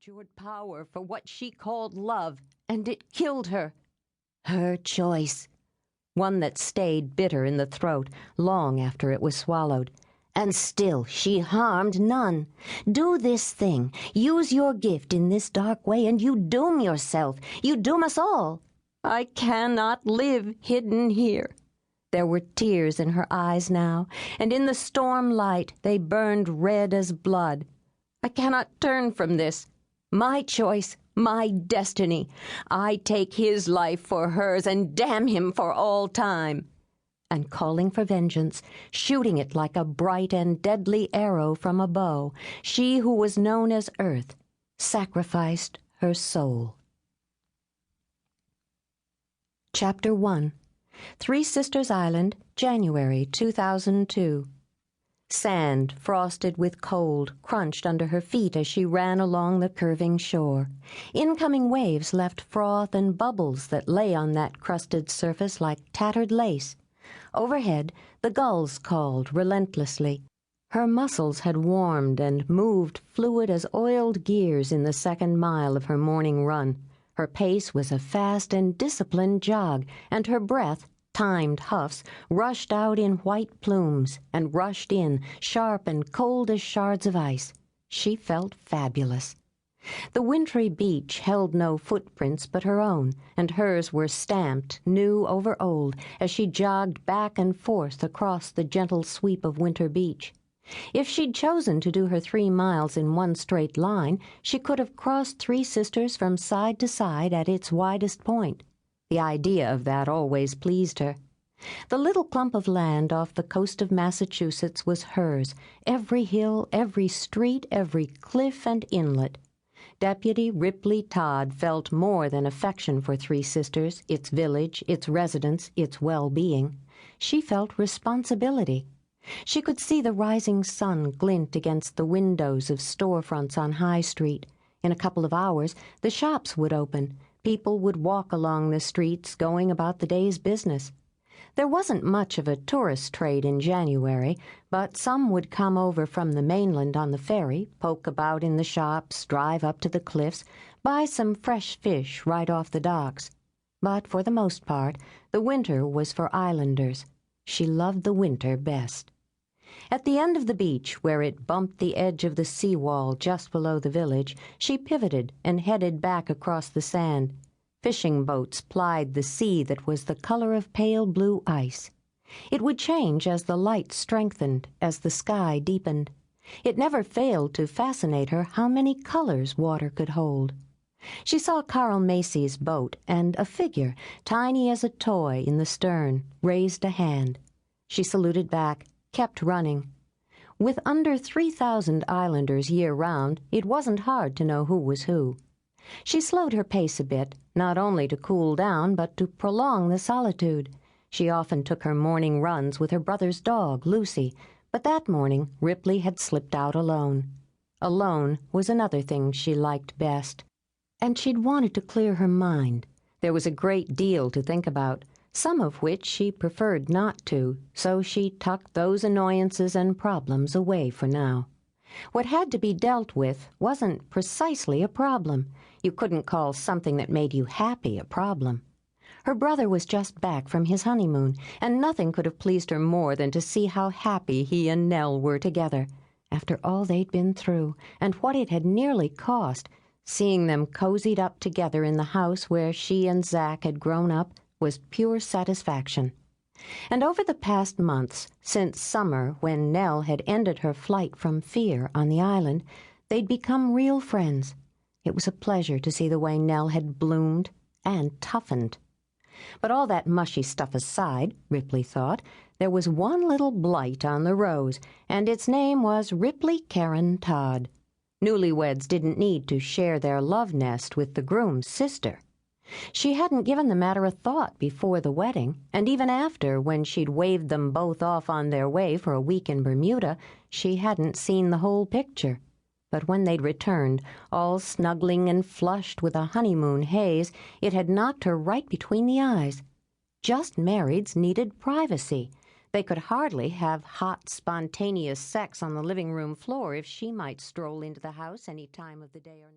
unabjured power for what she called love, and it killed her. Her choice. One that stayed bitter in the throat long after it was swallowed. And still she harmed none. Do this thing. Use your gift in this dark way, and you doom yourself. You doom us all. I cannot live hidden here. There were tears in her eyes now, and in the storm light they burned red as blood. I cannot turn from this. My choice, my destiny. I take his life for hers and damn him for all time. And calling for vengeance, shooting it like a bright and deadly arrow from a bow, she who was known as Earth sacrificed her soul. Chapter 1. Three Sisters Island, January 2002. Sand, frosted with cold, crunched under her feet as she ran along the curving shore. Incoming waves left froth and bubbles that lay on that crusted surface like tattered lace. Overhead, the gulls called relentlessly. Her muscles had warmed and moved fluid as oiled gears in the second mile of her morning run. Her pace was a fast and disciplined jog, and her breath, timed huffs, rushed out in white plumes and rushed in, sharp and cold as shards of ice. She felt fabulous. The wintry beach held no footprints but her own, and hers were stamped, new over old, as she jogged back and forth across the gentle sweep of winter beach. If she'd chosen to do her 3 miles in one straight line, she could have crossed Three Sisters from side to side at its widest point. The idea of that always pleased her. The little clump of land off the coast of Massachusetts was hers, every hill, every street, every cliff and inlet. Deputy Ripley Todd felt more than affection for Three Sisters, its village, its residents, its well-being. She felt responsibility. She could see the rising sun glint against the windows of storefronts on High Street. In a couple of hours, the shops would open. People would walk along the streets, going about the day's business. There wasn't much of a tourist trade in January, but some would come over from the mainland on the ferry, poke about in the shops, drive up to the cliffs, buy some fresh fish right off the docks. But for the most part, the winter was for islanders. She loved the winter best. At the end of the beach, where it bumped the edge of the seawall just below the village, she pivoted and headed back across the sand. Fishing boats plied the sea that was the color of pale blue ice. It would change as the light strengthened, as the sky deepened. It never failed to fascinate her how many colors water could hold. She saw Carl Macy's boat, and a figure, tiny as a toy, in the stern, raised a hand. She saluted back, kept running. With under 3,000 islanders year-round, it wasn't hard to know who was who. She slowed her pace a bit, not only to cool down, but to prolong the solitude. She often took her morning runs with her brother's dog, Lucy, but that morning Ripley had slipped out alone. Alone was another thing she liked best. And she'd wanted to clear her mind. There was a great deal to think about, some of which she preferred not to, so she tucked those annoyances and problems away for now. What had to be dealt with wasn't precisely a problem. You couldn't call something that made you happy a problem. Her brother was just back from his honeymoon, and nothing could have pleased her more than to see how happy he and Nell were together. After all they'd been through, and what it had nearly cost, seeing them cozied up together in the house where she and Zach had grown up was pure satisfaction. And over the past months, since summer when Nell had ended her flight from fear on the island, they'd become real friends. It was a pleasure to see the way Nell had bloomed and toughened. But all that mushy stuff aside, Ripley thought, there was one little blight on the rose, and its name was Ripley Karen Todd. Newlyweds didn't need to share their love nest with the groom's sister. She hadn't given the matter a thought before the wedding, and even after, when she'd waved them both off on their way for a week in Bermuda, she hadn't seen the whole picture. But when they'd returned, all snuggling and flushed with a honeymoon haze, it had knocked her right between the eyes. Just marrieds needed privacy. They could hardly have hot, spontaneous sex on the living room floor if she might stroll into the house any time of the day or night.